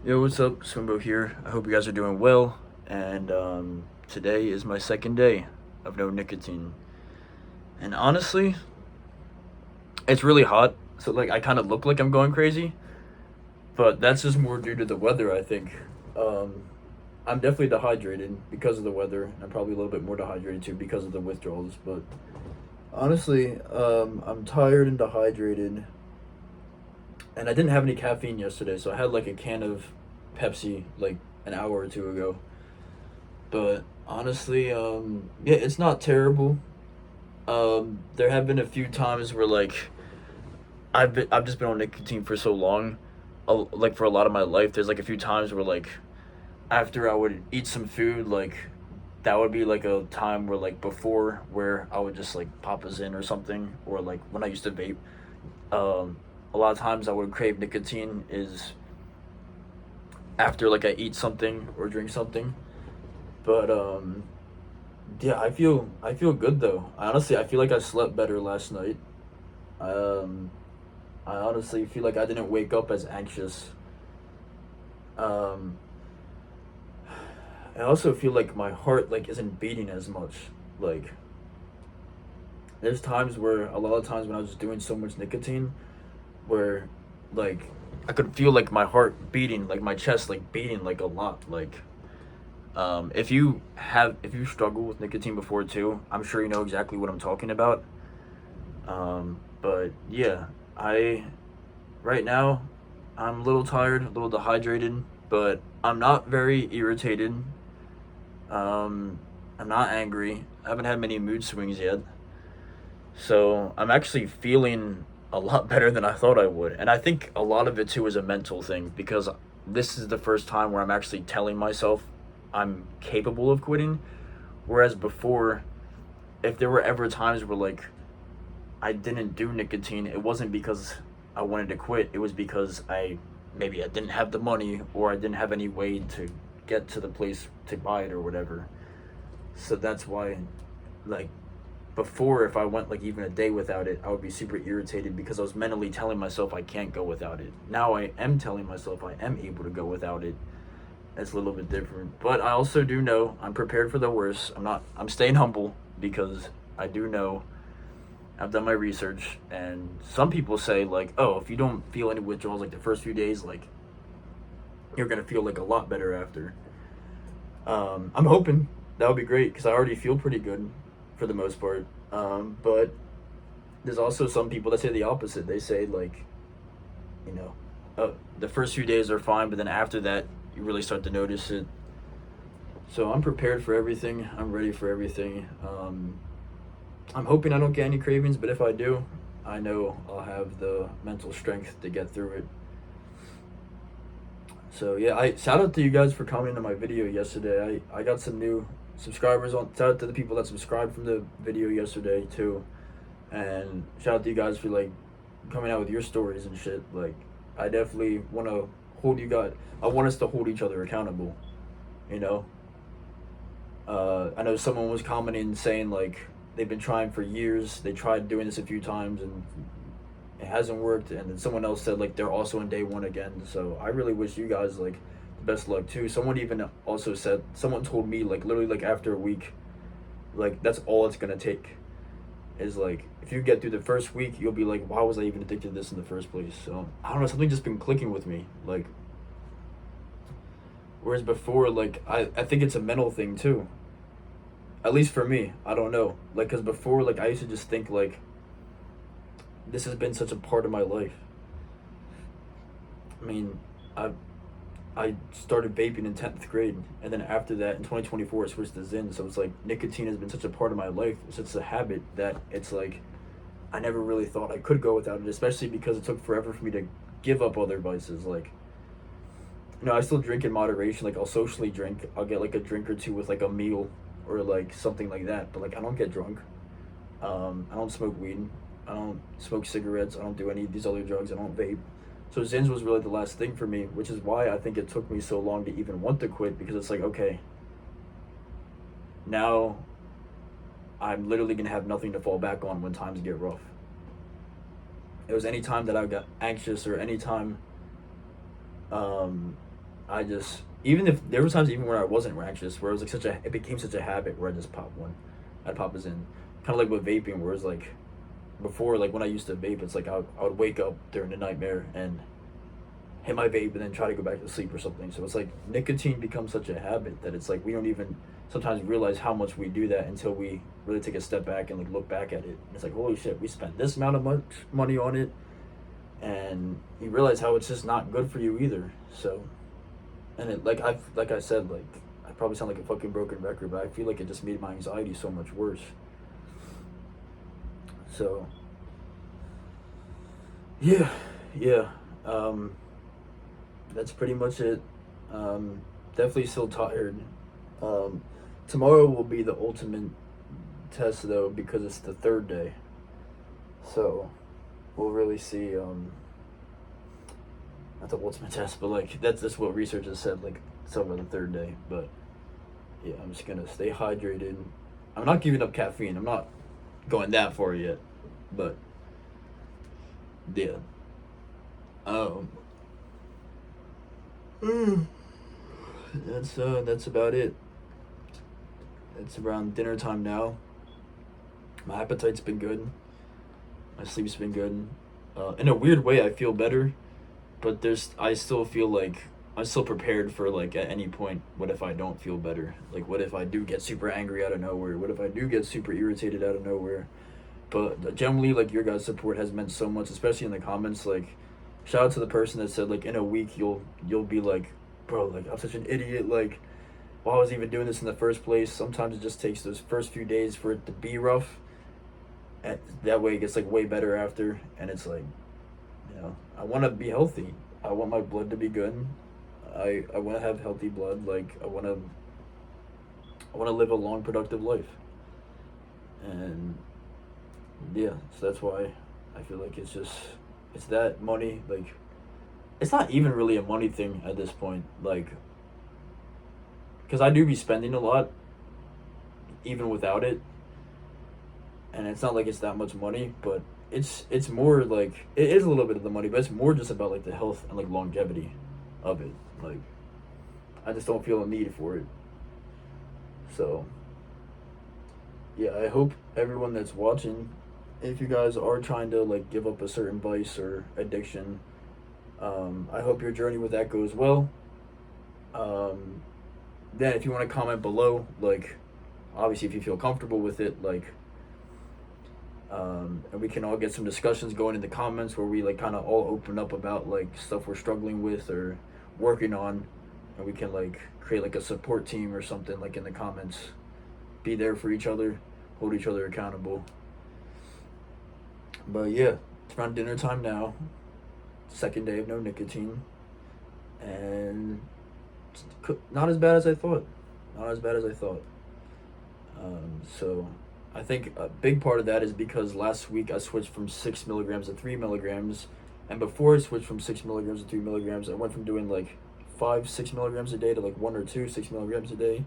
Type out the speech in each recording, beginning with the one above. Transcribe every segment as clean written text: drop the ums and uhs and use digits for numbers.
Yo, what's up? Swimbo here. I hope you guys are doing well. And today is my second day of no nicotine. And honestly, it's really hot. So, like, I kind of look like I'm going crazy. But that's just more due to the weather, I think. Um, I'm definitely dehydrated because of the weather. I'm probably a little bit more dehydrated too because of the withdrawals. But honestly, I'm tired and dehydrated. And I didn't have any caffeine yesterday. So I had like a can of Pepsi like an hour or two ago. But honestly, yeah, it's not terrible. There have been a few times where like I've just been on nicotine for so long, like for a lot of my life. There's like a few times where like after I would eat some food, like that would be like a time where like before where I would just like pop a ZYN or something, or like when I used to vape. Um, a lot of times I would crave nicotine is after like I eat something or drink something. But yeah, I feel good though. I feel like I slept better last night. Um, I honestly feel like I didn't wake up as anxious. Um, I also feel like my heart like isn't beating as much. Like there's times where a lot of times when I was just doing so much nicotine, where like I could feel like my heart beating, like my chest like beating like a lot. Like if you struggle with nicotine before too, I'm sure you know exactly what I'm talking about. But yeah, I right now I'm a little tired, a little dehydrated, but I'm not very irritated. Um, I'm not angry. I haven't had many mood swings yet. So I'm actually feeling a lot better than I thought I would. And I think a lot of it too is a mental thing because this is the first time where I'm actually telling myself I'm capable of quitting. Whereas before, if there were ever times where like I didn't do nicotine, it wasn't because I wanted to quit. It was because I didn't have the money or I didn't have any way to get to the place to buy it or whatever. So that's why, like, before if I went like even a day without it, I would be super irritated because I was mentally telling myself I can't go without it. Now I am telling myself I am able to go without it. It's a little bit different, but I also do know I'm prepared for the worst. I'm staying humble because I do know I've done my research, and some people say like, oh, if you don't feel any withdrawals like the first few days, like you're gonna feel like a lot better after. I'm hoping that would be great because I already feel pretty good for the most part. But there's also some people that say the opposite. They say like, you know, the first few days are fine, but then after that, you really start to notice it. So I'm prepared for everything. I'm ready for everything. I'm hoping I don't get any cravings, but if I do, I know I'll have the mental strength to get through it. So yeah, I shout out to you guys for commenting on my video yesterday. I got some new subscribers on. Shout out to the people that subscribed from the video yesterday too, and shout out to you guys for like coming out with your stories and shit. Like I definitely want to hold you guys. I want us to hold each other accountable. You know, I know someone was commenting saying like they've been trying for years. They tried doing this a few times and it hasn't worked. And then someone else said like they're also on day one again. So I really wish you guys like the best luck too. Someone even also said someone told me like literally like after a week, like that's all it's gonna take. Is like if you get through the first week, you'll be like, why was I even addicted to this in the first place? So I don't know, something just been clicking with me. Like whereas before, like I think it's a mental thing too. At least for me, I don't know. Like, cause before, like I used to just think like this has been such a part of my life. I mean, I I started vaping in 10th grade, and then after that, in 2024, I switched to ZYN. So it's like nicotine has been such a part of my life, such a habit that it's like I never really thought I could go without it, especially because it took forever for me to give up other vices. Like, you know, I still drink in moderation. Like, I'll socially drink. I'll get like a drink or two with like a meal or like something like that. But like, I don't get drunk. I don't smoke weed. I don't smoke cigarettes. I don't do any of these other drugs. I don't vape. So Zins was really the last thing for me, which is why I think it took me so long to even want to quit because it's like, okay, now I'm literally gonna have nothing to fall back on when times get rough. It was any time that I got anxious or any time, um, I just, even if there were times even where I wasn't anxious, where it was like it became such a habit where I just pop one. I'd pop this in. Kind of like with vaping, where it's like, before, like when I used to vape, it's like I would wake up during the nightmare and hit my vape and then try to go back to sleep or something. So it's like nicotine becomes such a habit that it's like we don't even sometimes realize how much we do that until we really take a step back and like look back at it. And it's like, holy shit, we spent this amount of money on it, and you realize how it's just not good for you either. So, and it like I said, like I probably sound like a fucking broken record, but I feel like it just made my anxiety so much worse. So yeah, yeah. That's pretty much it. Definitely still tired. Um, Tomorrow will be the ultimate test though, because it's the third day. So we'll really see. Not the ultimate test, but like that's what researchers said. Like it's over the third day, but yeah, I'm just gonna stay hydrated. I'm not giving up caffeine. I'm not going that far yet, but yeah. Um, that's about it. It's around dinner time now. My appetite's been good. My sleep's been good. In a weird way, I feel better, but I still feel like I'm still prepared for like at any point. What if I don't feel better? Like, what if I do get super angry out of nowhere? What if I do get super irritated out of nowhere? But generally, like your guys' support has meant so much, especially in the comments. Like, shout out to the person that said like in a week you'll be like, bro, like I'm such an idiot. Like, why was I even doing this in the first place? Sometimes it just takes those first few days for it to be rough, and that way it gets like way better after. And it's like, I want to be healthy. I want my blood to be good. I want to have healthy blood. Like I want to live a long, productive life. And yeah, so that's why I feel like it's that money. Like, it's not even really a money thing at this point. Like, because I do be spending a lot, even without it, and it's not like it's that much money, but it's more like it is a little bit of the money, but it's more just about like the health and like longevity of it. Like, I just don't feel a need for it. So yeah, I hope everyone that's watching, if you guys are trying to like give up a certain vice or addiction, I hope your journey with that goes well. Then if you want to comment below, like obviously if you feel comfortable with it, like and we can all get some discussions going in the comments where we like kind of all open up about like stuff we're struggling with or working on, and we can like create like a support team or something like in the comments. Be there for each other, hold each other accountable. But yeah, it's around dinner time now. Second day of no nicotine, and it's not as bad as I thought. Not as bad as I thought. So I think a big part of that is because last week I switched from 6 milligrams to 3 milligrams, and before I switched from 6 milligrams to 3 milligrams, I went from doing like 5-6 milligrams a day to like 1 or 2 6 milligrams a day,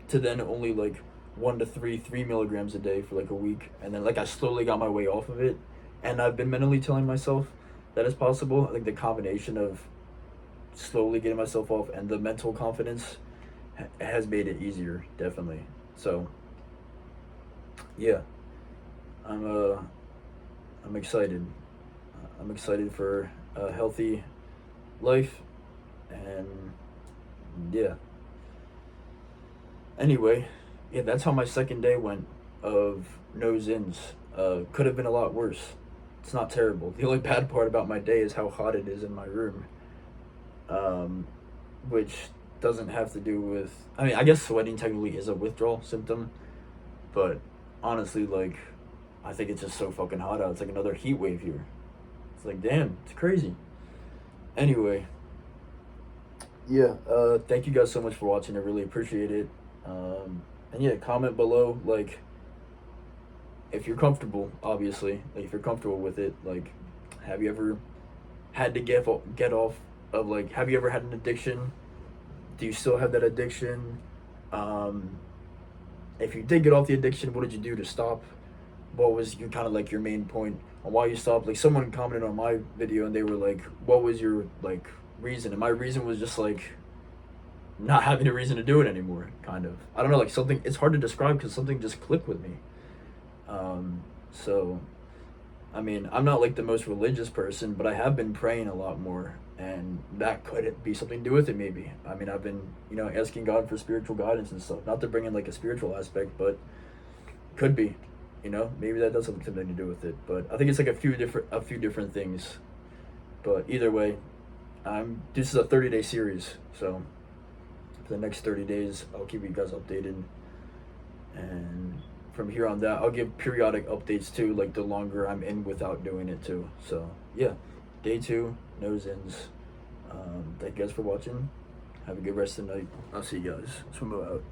to then only like 1 to 3 milligrams a day for like a week, and then like I slowly got my way off of it, and I've been mentally telling myself that it's possible. I think the combination of slowly getting myself off and the mental confidence has made it easier, definitely. So yeah, I'm excited. I'm excited for a healthy life, and yeah. Anyway, yeah, that's how my second day went of no ZYNs. Could have been a lot worse. It's not terrible. The only bad part about my day is how hot it is in my room, which doesn't have to do with. I mean, I guess sweating technically is a withdrawal symptom, but honestly, like, I think it's just so fucking hot out. It's like another heat wave here. It's like, damn, it's crazy. Anyway, yeah, thank you guys so much for watching. I really appreciate it. And yeah, comment below, like, if you're comfortable, obviously, like, if you're comfortable with it, like, have you ever had to get off of, like, have you ever had an addiction? Do you still have that addiction? If you did get off the addiction, what did you do to stop? What was your kind of like your main point on why you stopped? Like, someone commented on my video and they were like, what was your like reason? And my reason was just like, not having a reason to do it anymore, kind of. I don't know, like something, it's hard to describe because something just clicked with me. So, I mean, I'm not like the most religious person, but I have been praying a lot more, and that could be something to do with it, maybe. I mean, I've been, asking God for spiritual guidance and stuff. Not to bring in like a spiritual aspect, but could be, maybe that does have something to do with it. But I think it's like a few different things. But either way, this is a 30-day series, so for the next 30 days, I'll keep you guys updated, and from here on that, I'll give periodic updates too, like the longer I'm in without doing it too. So yeah, day 2, no ZYNs. Thank you guys for watching. Have a good rest of the night. I'll see you guys. Swimbo out.